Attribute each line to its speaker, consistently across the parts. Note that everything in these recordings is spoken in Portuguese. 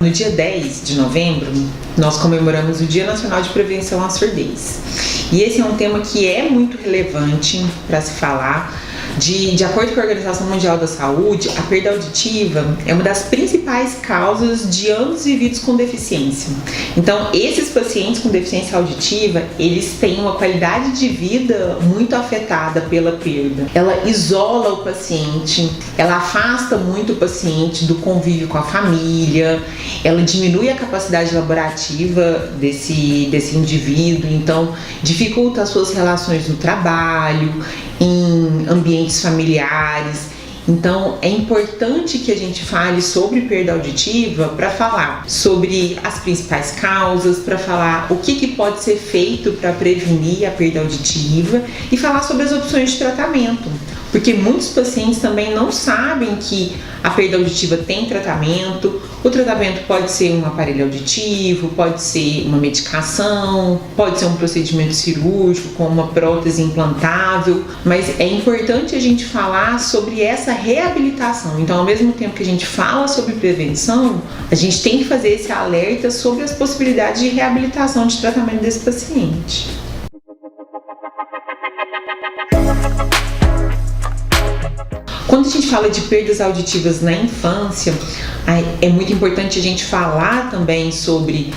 Speaker 1: No dia 10 de novembro, nós comemoramos o Dia Nacional de Prevenção à Surdez. E esse é um tema que é muito relevante para se falar. De acordo com a Organização Mundial da Saúde, a perda auditiva é uma das principais causas de anos vividos com deficiência. Então, esses pacientes com deficiência auditiva, eles têm uma qualidade de vida muito afetada pela perda. Ela isola o paciente, ela afasta muito o paciente do convívio com a família, ela diminui a capacidade laborativa desse indivíduo, então dificulta as suas relações no trabalho, em ambientes familiares. Então é importante que a gente fale sobre perda auditiva para falar sobre as principais causas, para falar o que pode ser feito para prevenir a perda auditiva e falar sobre as opções de tratamento, porque muitos pacientes também não sabem que a perda auditiva tem tratamento. O tratamento pode ser um aparelho auditivo, pode ser uma medicação, pode ser um procedimento cirúrgico com uma prótese implantável, mas é importante a gente falar sobre essa reabilitação. Então, ao mesmo tempo que a gente fala sobre prevenção, a gente tem que fazer esse alerta sobre as possibilidades de reabilitação de tratamento desse paciente. Quando a gente fala de perdas auditivas na infância, é muito importante a gente falar também sobre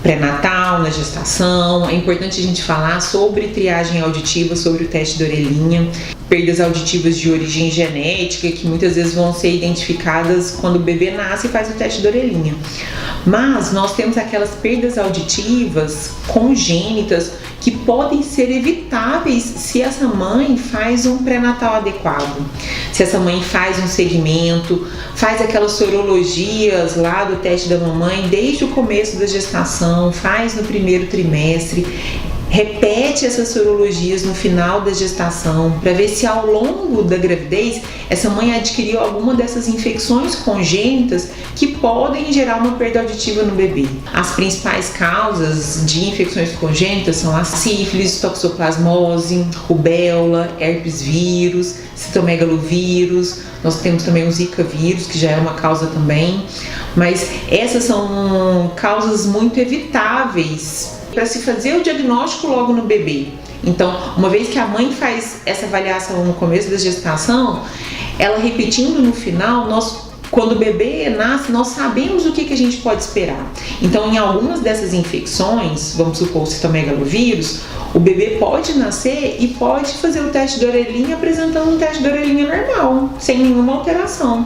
Speaker 1: pré-natal, na gestação, é importante a gente falar sobre triagem auditiva, sobre o teste da orelhinha, perdas auditivas de origem genética, que muitas vezes vão ser identificadas quando o bebê nasce e faz o teste da orelhinha. Mas nós temos aquelas perdas auditivas congênitas que podem ser evitáveis se essa mãe faz um pré-natal adequado, se essa mãe faz um segmento, faz aquelas sorologias lá do teste da mamãe desde o começo da gestação, faz no primeiro trimestre, repete essas sorologias no final da gestação para ver se ao longo da gravidez essa mãe adquiriu alguma dessas infecções congênitas que podem gerar uma perda auditiva no bebê. As principais causas de infecções congênitas são a sífilis, toxoplasmose, rubéola, herpes vírus, citomegalovírus. Nós temos também o Zika vírus, que já é uma causa também, mas essas são causas muito evitáveis para se fazer o diagnóstico logo no bebê. Então, uma vez que a mãe faz essa avaliação no começo da gestação, ela repetindo no final, quando o bebê nasce, nós sabemos o que a gente pode esperar. Então, em algumas dessas infecções, vamos supor o citomegalovírus, o bebê pode nascer e pode fazer o teste da orelhinha apresentando um teste da orelhinha normal, sem nenhuma alteração.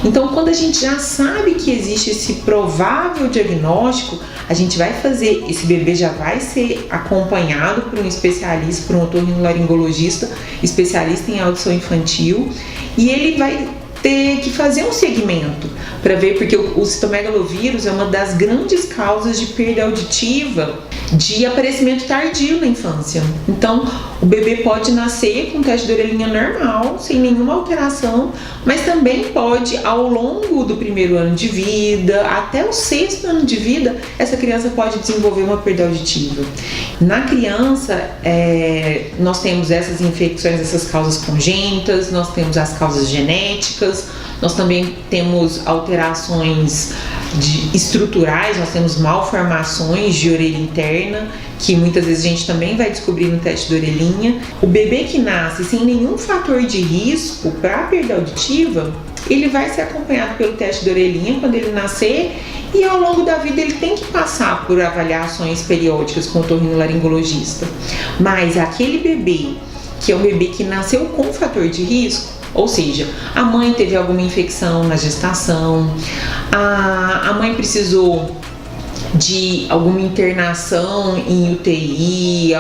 Speaker 1: Então, quando a gente já sabe que existe esse provável diagnóstico, a gente vai fazer, esse bebê já vai ser acompanhado por um especialista, por um otorrinolaringologista, especialista em audição infantil, e ele vai ter que fazer um segmento para ver, porque o citomegalovírus é uma das grandes causas de perda auditiva de aparecimento tardio na infância. Então, o bebê pode nascer com teste de orelhinha normal, sem nenhuma alteração, mas também pode, ao longo do primeiro ano de vida, até o 6º ano de vida, essa criança pode desenvolver uma perda auditiva. Na criança, nós temos essas infecções, essas causas congênitas, nós temos as causas genéticas, nós também temos alterações estruturais, nós temos malformações de orelha interna, que muitas vezes a gente também vai descobrir no teste da orelhinha. O bebê que nasce sem nenhum fator de risco para a perda auditiva, ele vai ser acompanhado pelo teste da orelhinha quando ele nascer, e ao longo da vida ele tem que passar por avaliações periódicas com o otorrinolaringologista. Mas aquele bebê que é um bebê que nasceu com fator de risco, ou seja, a mãe teve alguma infecção na gestação, a mãe precisou de alguma internação em UTI,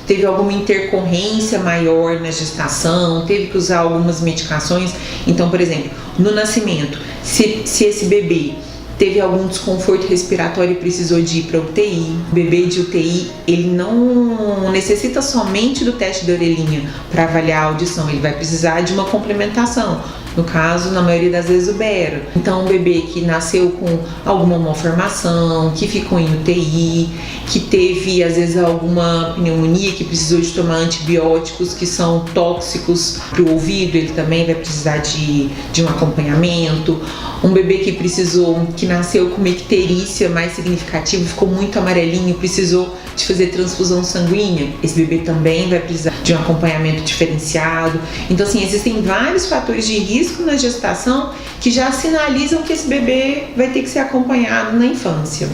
Speaker 1: teve alguma intercorrência maior na gestação, teve que usar algumas medicações. Então, por exemplo, no nascimento, se esse bebê teve algum desconforto respiratório e precisou de ir para UTI, o bebê de UTI, ele não necessita somente do teste da orelhinha para avaliar a audição, ele vai precisar de uma complementação No caso, na maioria das vezes, o BERA. Então, um bebê que nasceu com alguma malformação, que ficou em UTI, que teve, às vezes, alguma pneumonia, que precisou de tomar antibióticos que são tóxicos para o ouvido, ele também vai precisar de um acompanhamento. Um bebê que nasceu com uma icterícia mais significativa, ficou muito amarelinho, precisou de fazer transfusão sanguínea, esse bebê também vai precisar de um acompanhamento diferenciado. Então, assim, existem vários fatores de risco na gestação que já sinalizam que esse bebê vai ter que ser acompanhado na infância.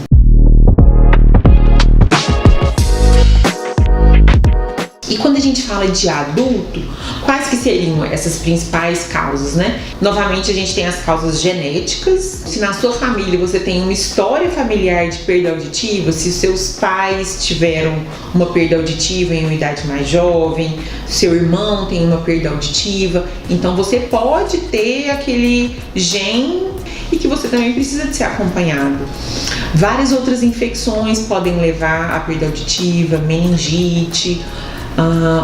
Speaker 1: E quando a gente fala de adulto, quais que seriam essas principais causas, né? Novamente, a gente tem as causas genéticas. Se na sua família você tem uma história familiar de perda auditiva, se seus pais tiveram uma perda auditiva em uma idade mais jovem, seu irmão tem uma perda auditiva, então você pode ter aquele gene e que você também precisa de ser acompanhado. Várias outras infecções podem levar à perda auditiva, meningite,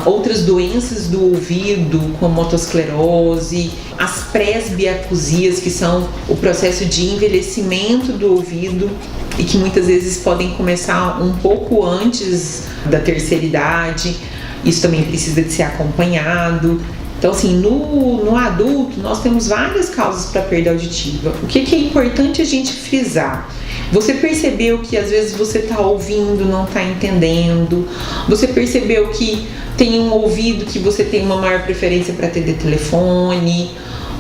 Speaker 1: outras doenças do ouvido, como otosclerose, as presbiacusias, que são o processo de envelhecimento do ouvido e que muitas vezes podem começar um pouco antes da terceira idade. Isso também precisa de ser acompanhado. Então, assim, no adulto, nós temos várias causas para perda auditiva. O que é importante a gente frisar? Você percebeu que às vezes você está ouvindo, não está entendendo. Você percebeu que tem um ouvido que você tem uma maior preferência para atender telefone.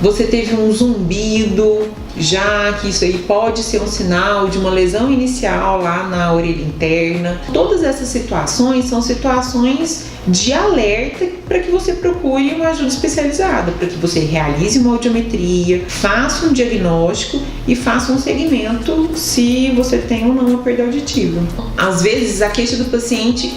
Speaker 1: Você teve um zumbido, já que isso aí pode ser um sinal de uma lesão inicial lá na orelha interna. Todas essas situações são situações de alerta para que você procure uma ajuda especializada, para que você realize uma audiometria, faça um diagnóstico e faça um segmento se você tem ou não uma perda auditiva. Às vezes a queixa do paciente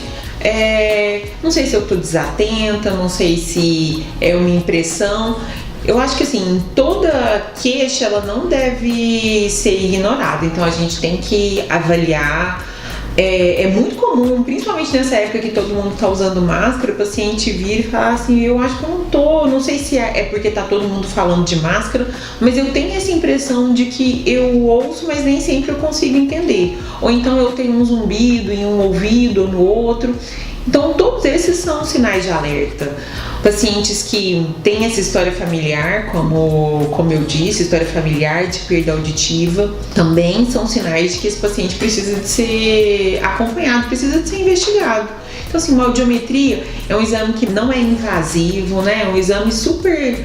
Speaker 1: não sei se eu estou desatenta, não sei se é uma impressão. Eu acho que assim, toda queixa ela não deve ser ignorada, então a gente tem que avaliar. É muito comum, principalmente nessa época que todo mundo está usando máscara, o paciente vir e falar assim, eu acho que eu não sei se é porque está todo mundo falando de máscara, mas eu tenho essa impressão de que eu ouço, mas nem sempre eu consigo entender. Ou então eu tenho um zumbido em um ouvido ou no outro. Então, todos esses são sinais de alerta. Pacientes que têm essa história familiar, como eu disse, história familiar de perda auditiva, também são sinais de que esse paciente precisa de ser acompanhado, precisa de ser investigado. Então, assim, uma audiometria é um exame que não é invasivo, né? É um exame super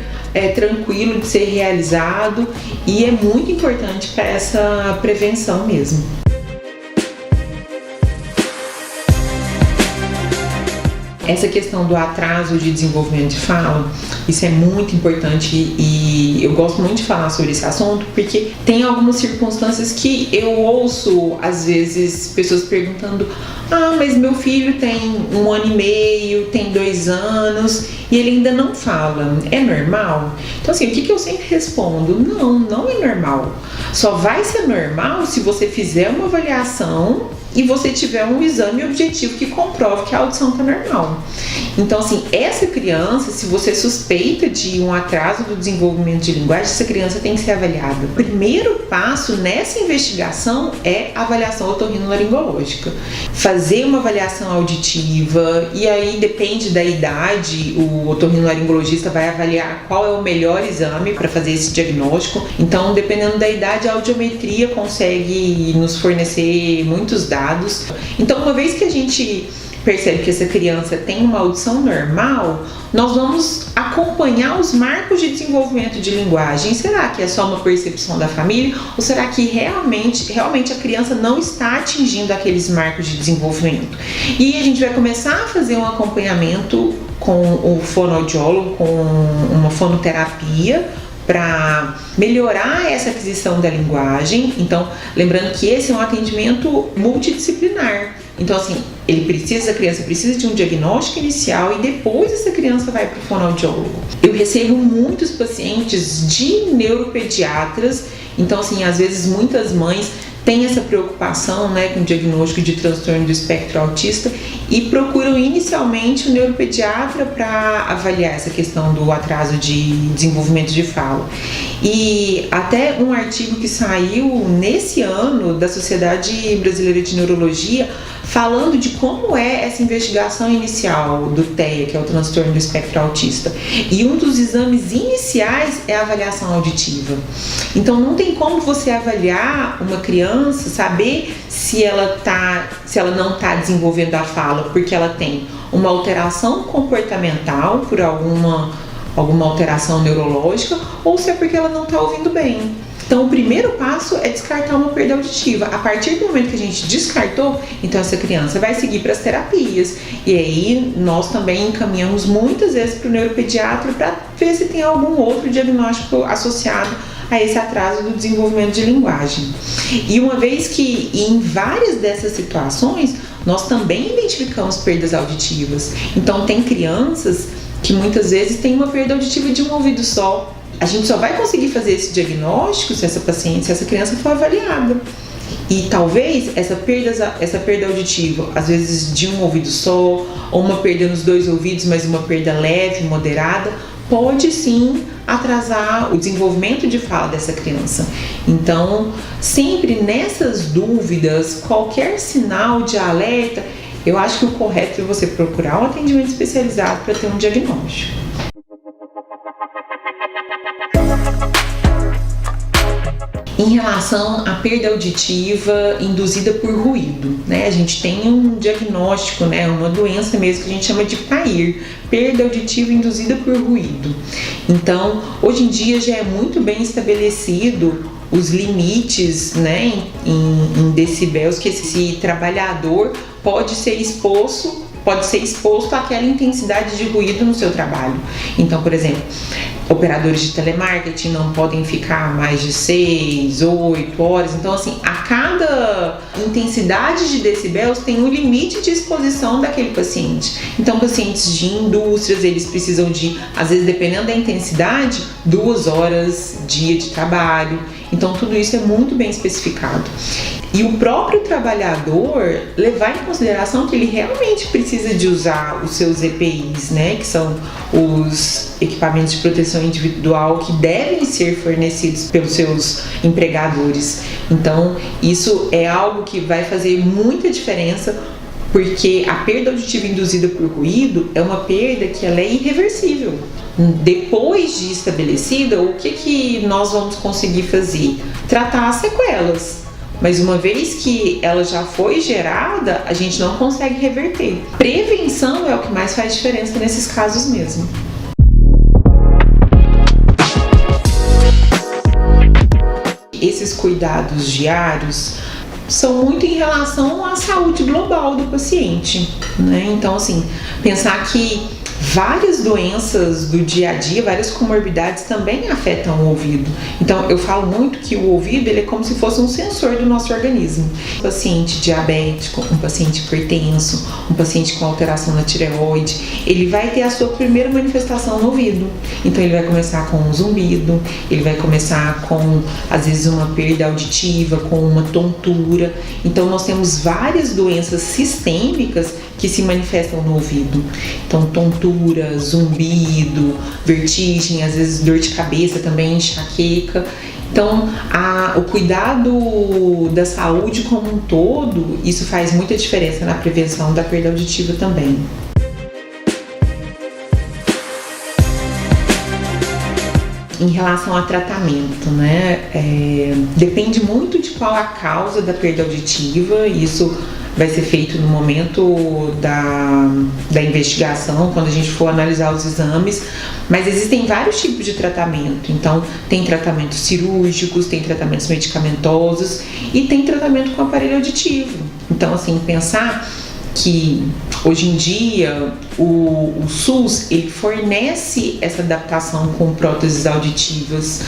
Speaker 1: tranquilo de ser realizado e é muito importante para essa prevenção mesmo. Essa questão do atraso de desenvolvimento de fala, isso é muito importante e eu gosto muito de falar sobre esse assunto porque tem algumas circunstâncias que eu ouço, às vezes, pessoas perguntando: mas meu filho tem 1 ano e meio, tem 2 anos e ele ainda não fala, é normal? Então, assim, o que eu sempre respondo? Não é normal. Só vai ser normal se você fizer uma avaliação e você tiver um exame objetivo que comprove que a audição está normal. Então, assim, essa criança, se você suspeita de um atraso do desenvolvimento de linguagem, essa criança tem que ser avaliada. O primeiro passo nessa investigação é a avaliação otorrinolaringológica. Fazer uma avaliação auditiva, e aí depende da idade, o otorrinolaringologista vai avaliar qual é o melhor exame para fazer esse diagnóstico. Então, dependendo da idade, a audiometria consegue nos fornecer muitos dados. Então, uma vez que a gente percebe que essa criança tem uma audição normal, nós vamos acompanhar os marcos de desenvolvimento de linguagem. Será que é só uma percepção da família? Ou será que realmente a criança não está atingindo aqueles marcos de desenvolvimento? E a gente vai começar a fazer um acompanhamento com o fonoaudiólogo, com uma fonoterapia, para melhorar essa aquisição da linguagem. Então, lembrando que esse é um atendimento multidisciplinar. Então, assim, a criança precisa de um diagnóstico inicial e depois essa criança vai para o fonoaudiólogo. Eu recebo muitos pacientes de neuropediatras. Então, assim, às vezes muitas mães têm essa preocupação, né, com o diagnóstico de transtorno do espectro autista e procuram inicialmente o neuropediatra para avaliar essa questão do atraso de desenvolvimento de fala. E até um artigo que saiu nesse ano da Sociedade Brasileira de Neurologia falando de como é essa investigação inicial do TEA, que é o transtorno do espectro autista. E um dos exames iniciais é a avaliação auditiva. Então não tem como você avaliar uma criança, saber se ela não está desenvolvendo a fala porque ela tem uma alteração comportamental por alguma alteração neurológica ou se é porque ela não está ouvindo bem. Então, o primeiro passo é descartar uma perda auditiva. A partir do momento que a gente descartou, então essa criança vai seguir para as terapias. E aí, nós também encaminhamos muitas vezes para o neuropediatra para ver se tem algum outro diagnóstico associado a esse atraso do desenvolvimento de linguagem. E uma vez que em várias dessas situações, nós também identificamos perdas auditivas. Então, tem crianças que muitas vezes têm uma perda auditiva de um ouvido só. A gente só vai conseguir fazer esse diagnóstico se essa criança for avaliada. E talvez essa perda auditiva, às vezes de um ouvido só, ou uma perda nos dois ouvidos, mas uma perda leve, moderada, pode sim atrasar o desenvolvimento de fala dessa criança. Então, sempre nessas dúvidas, qualquer sinal de alerta, eu acho que o correto é você procurar um atendimento especializado para ter um diagnóstico. Em relação à perda auditiva induzida por ruído, né? A gente tem um diagnóstico, né? Uma doença mesmo que a gente chama de PAIR, perda auditiva induzida por ruído. Então, hoje em dia já é muito bem estabelecido os limites, né, em decibéis que esse trabalhador pode ser exposto àquela intensidade de ruído no seu trabalho. Então, por exemplo, operadores de telemarketing não podem ficar mais de 6, 8 horas. Então, assim, a cada intensidade de decibéis tem um limite de exposição daquele paciente. Então, pacientes de indústrias, eles precisam de, às vezes, dependendo da intensidade, 2 horas dia de trabalho. Então, tudo isso é muito bem especificado. E o próprio trabalhador levar em consideração que ele realmente precisa de usar os seus EPIs, né, que são os equipamentos de proteção individual que devem ser fornecidos pelos seus empregadores. Então, isso é algo que vai fazer muita diferença, porque a perda auditiva induzida por ruído é uma perda que ela é irreversível. Depois de estabelecida, o que nós vamos conseguir fazer? Tratar as sequelas. Mas uma vez que ela já foi gerada, a gente não consegue reverter. Prevenção é o que mais faz diferença nesses casos mesmo. Esses cuidados diários são muito em relação à saúde global do paciente, né? Então, assim, pensar que várias doenças do dia a dia, várias comorbidades também afetam o ouvido. Então, eu falo muito que o ouvido ele é como se fosse um sensor do nosso organismo. Um paciente diabético, um paciente hipertenso, um paciente com alteração na tireoide, ele vai ter a sua primeira manifestação no ouvido. Então, ele vai começar com um zumbido, ele vai começar com, às vezes, uma perda auditiva, com uma tontura. Então, nós temos várias doenças sistêmicas que se manifestam no ouvido. Então, tontura, zumbido, vertigem, às vezes dor de cabeça também, enxaqueca. Então, o cuidado da saúde como um todo, isso faz muita diferença na prevenção da perda auditiva também. Em relação a tratamento, né? Depende muito de qual a causa da perda auditiva. Isso vai ser feito no momento da investigação, quando a gente for analisar os exames, mas existem vários tipos de tratamento. Então, tem tratamentos cirúrgicos, tem tratamentos medicamentosos e tem tratamento com aparelho auditivo. Então, assim, pensar que hoje em dia o SUS ele fornece essa adaptação com próteses auditivas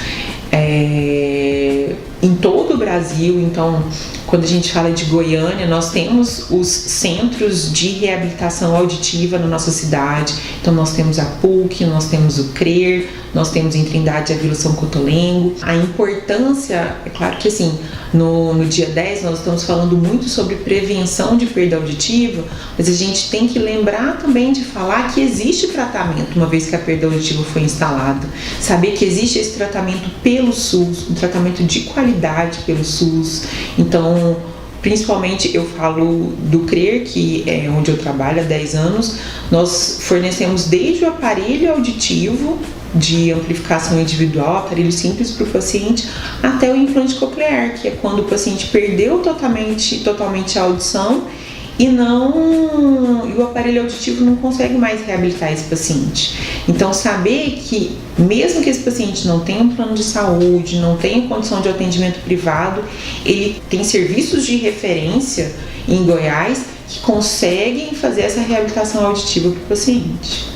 Speaker 1: em todo o Brasil. Então, quando a gente fala de Goiânia, nós temos os centros de reabilitação auditiva na nossa cidade. Então, nós temos a PUC, nós temos o CRER, nós temos em Trindade a Vila São Cotolengo. A importância, é claro que assim, no dia 10 nós estamos falando muito sobre prevenção de perda auditiva, mas a gente tem que lembrar também de falar que existe tratamento, uma vez que a perda auditiva foi instalada. Saber que existe esse tratamento pelo SUS, um tratamento de qualidade pelo SUS. Então, principalmente eu falo do CRER, que é onde eu trabalho há 10 anos, nós fornecemos desde o aparelho auditivo de amplificação individual, aparelho simples para o paciente, até o implante coclear, que é quando o paciente perdeu totalmente a audição e o aparelho auditivo não consegue mais reabilitar esse paciente. Então, saber que mesmo que esse paciente não tenha um plano de saúde, não tenha condição de atendimento privado, ele tem serviços de referência em Goiás que conseguem fazer essa reabilitação auditiva para o paciente.